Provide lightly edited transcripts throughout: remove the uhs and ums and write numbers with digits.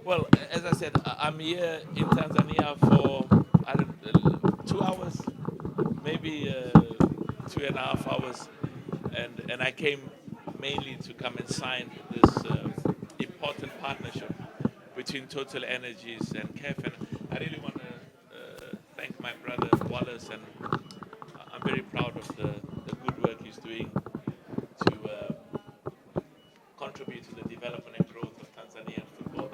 Well, as I said, I'm here in Tanzania for I don't, 2 hours, maybe 2.5 hours, and I came mainly to come and sign this important partnership between Total Energies and KEF. And I really want to thank my brother Wallace, and I'm very proud of the good work he's doing to contribute to the development and growth of Tanzanian football.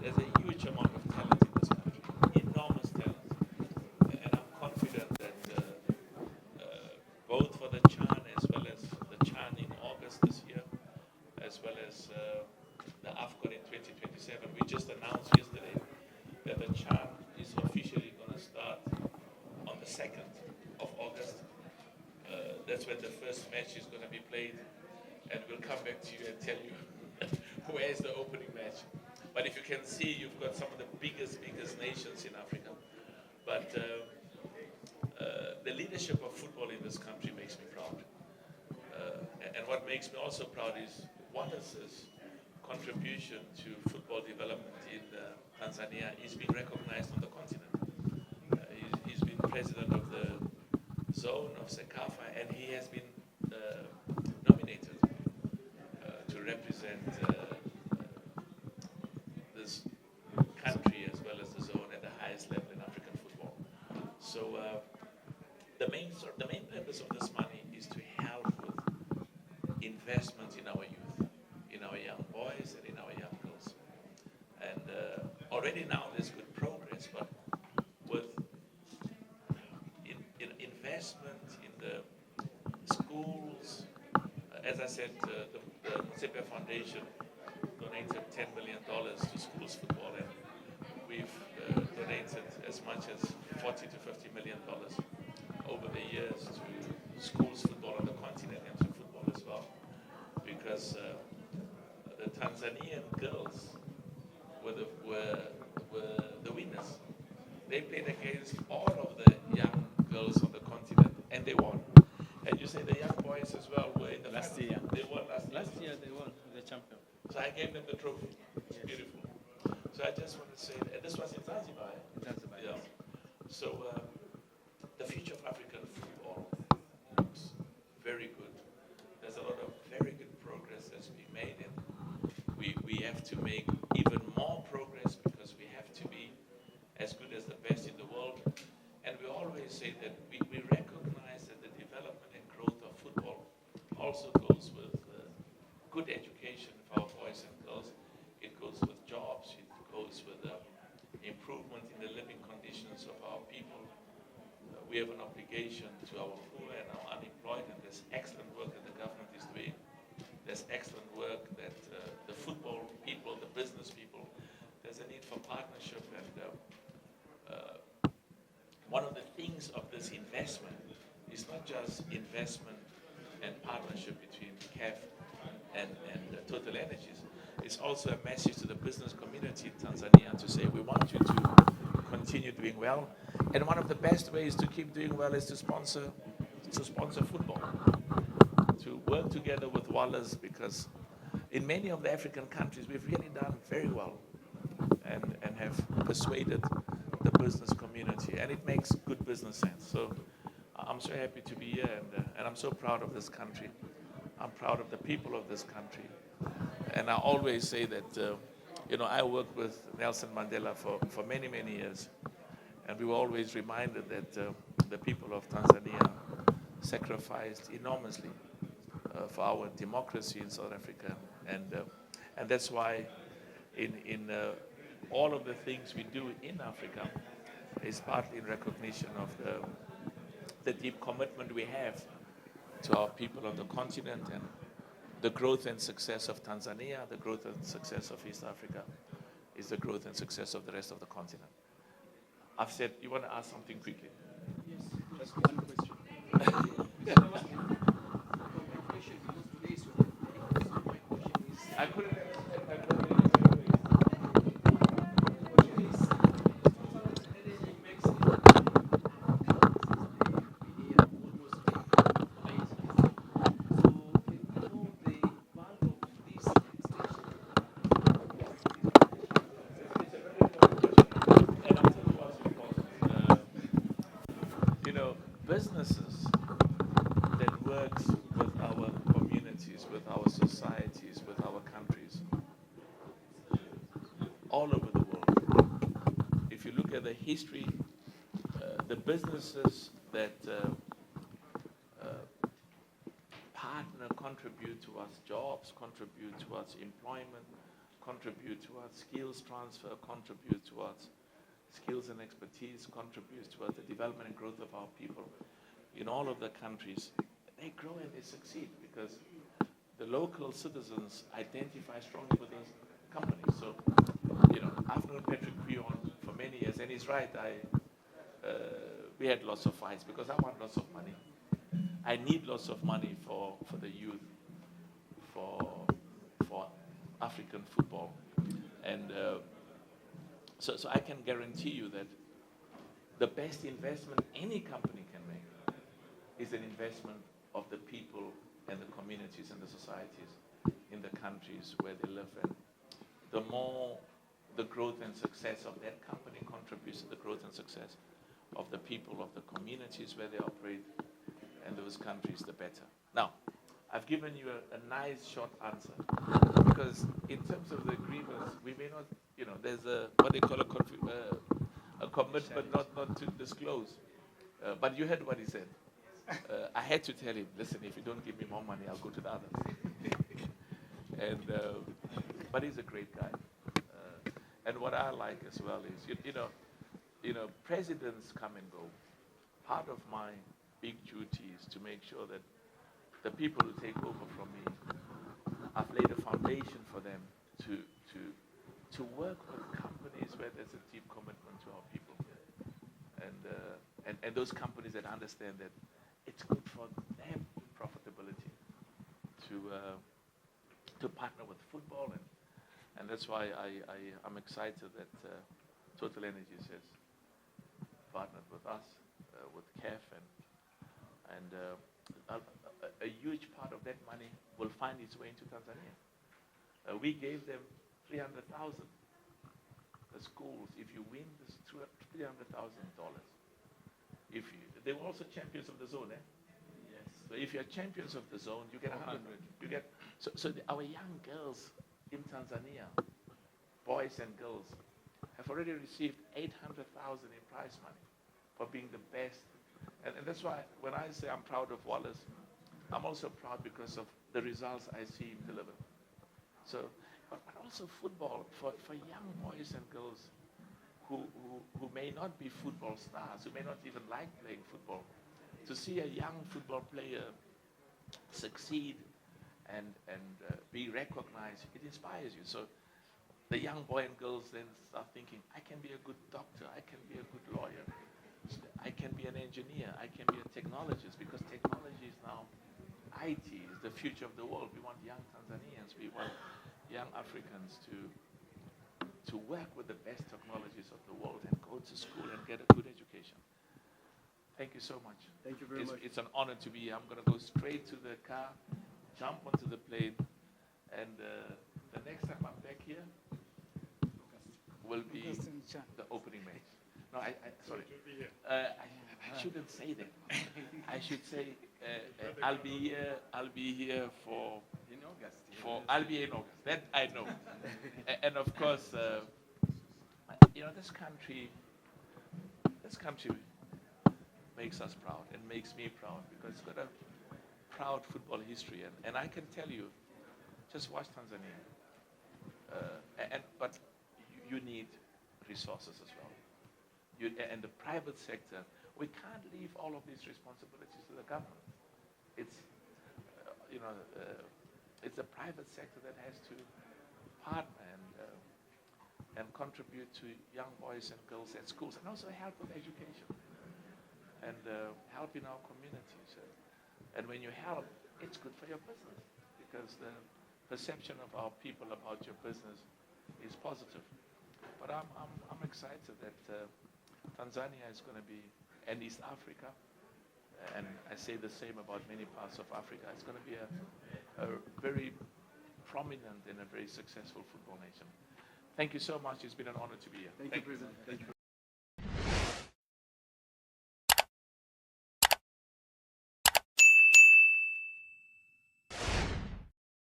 There's a huge amount of talent in this country, enormous talent, and I'm confident that both for the Chan as well as the Chan in August this year, as well as the AFCON in 2027, we just announced yesterday that the Chan is officially going to start on the 2nd of August. That's when the first match is going to be played, and we'll come back to you and tell you where is the opening match. But if you can see, you've got some of the biggest nations in Africa. But the leadership of football in this country makes me proud. And what makes me also proud is Wallace's contribution to football development in Tanzania is being recognized on the continent. He's been president of the zone of Sekafa, and he has been nominated to represent this country as well as the zone at the highest level in African football. So the main purpose of this money is to help with investment in our youth, in our young boys and in our young girls. And already now there's good progress, but with in investment in the schools, as I said, the Motsepe Foundation donated $10 million to schools football, and we've donated as much as $40 to $50 million over the years to schools football on the continent and to football as well, because the Tanzanian girls were the winners. They played against all of the young girls on the continent, and they won. And you say the young boys as well were in the Last final. year. They won last year. Last year they won the champion. So I gave them the trophy. It's beautiful. So I just want to say, and this was in Zanzibar. Zanzibar. Yeah. So the future of African football looks very good. There's a lot of very good progress that's been made, and we have to make even more progress because we have to be as good as the best in the world. And we always say that we recognize that the development and growth of football also goes with good education for our boys and girls. It goes with jobs. It goes with improvement in the living conditions of our people. We have an obligation to our poor and our unemployed, and there's excellent work that the government is doing. There's excellent work that the football people, the business people, there's a need for partnership. And one of the things of this investment is not just investment and partnership between KEF and Total Energies. It's also a message to the business community in Tanzania to say we want you to continue doing well. And one of the best ways to keep doing well is to sponsor football, to work together with Wallace, because in many of the African countries we've really done very well and have persuaded the business community, and it makes good business sense. So I'm so happy to be here, and I'm so proud of this country. I'm proud of the people of this country. And I always say that, I worked with Nelson Mandela for many, many years. And we were always reminded that the people of Tanzania sacrificed enormously for our democracy in South Africa. And that's why in all of the things we do in Africa is partly in recognition of the deep commitment we have to our people on the continent, and the growth and success of Tanzania, the growth and success of East Africa is the growth and success of the rest of the continent. I've said, you want to ask something quickly? Yes, just one question. I couldn't. businesses that works with our communities, with our societies, with our countries, all over the world. If you look at the history, the businesses that partner, contribute towards jobs, contribute towards employment, contribute towards skills transfer, contribute towards skills and expertise, contribute towards the development and growth of our people in all of the countries, they grow and they succeed because the local citizens identify strongly with those companies. So, I've known Patrick Quion for many years, and he's right. We had lots of fights because I want lots of money. I need lots of money for the youth, for African football, and so I can guarantee you that the best investment any company can make is an investment of the people and the communities and the societies in the countries where they live. And the more the growth and success of that company contributes to the growth and success of the people, of the communities where they operate, and those countries, the better. Now, I've given you a nice short answer because in terms of the agreements, we may not, there's what they call a commitment not to disclose. But you heard what he said. I had to tell him, listen, if you don't give me more money, I'll go to the others. But he's a great guy. And what I like as well is, presidents come and go. Part of my big duty is to make sure that the people who take over from me, I've laid a foundation for them to work with companies where there's a deep commitment to our people, and those companies that understand that it's good for their profitability to partner with football, and that's why I'm excited that Total Energies has partnered with us, with CAF, and a huge part of that money will find its way into Tanzania. We gave them 300,000. The schools, if you win, this $300,000. They were also champions of the zone, eh? Yes. So if you're champions of the zone, you get 100. You get our young girls in Tanzania, boys and girls, have already received 800,000 in prize money for being the best. And that's why when I say I'm proud of Wallace, I'm also proud because of the results I see him deliver. So, but also football for young boys and girls who may not be football stars, who may not even like playing football, to see a young football player succeed and be recognized, it inspires you. So the young boy and girls then start thinking, I can be a good doctor, I can be a good lawyer, I can be an engineer, I can be a technologist, because technology is now, IT is the future of the world. We want young Tanzanians, we want young Africans to work with the best technologies of the world and go to school and get a good education. Thank you so much. Thank you very much. It's an honor to be here. I'm going to go straight to the car, jump onto the plane, and the next time I'm back here will be the opening match. No, sorry. I shouldn't say that. I should say I'll be here for I'll be in August. That I know. And of course, this country makes us proud and makes me proud because it's got a proud football history. And I can tell you, just watch Tanzania. But you need resources as well. And the private sector, we can't leave all of these responsibilities to the government. It's it's the private sector that has to partner and contribute to young boys and girls at schools, and also help with education and help in our communities. And when you help, it's good for your business because the perception of our people about your business is positive. But I'm excited that Tanzania is going to be, and East Africa, and I say the same about many parts of Africa, it's going to be a very prominent and a very successful football nation. Thank you so much. It's been an honor to be here. Thank you, President. Thank you.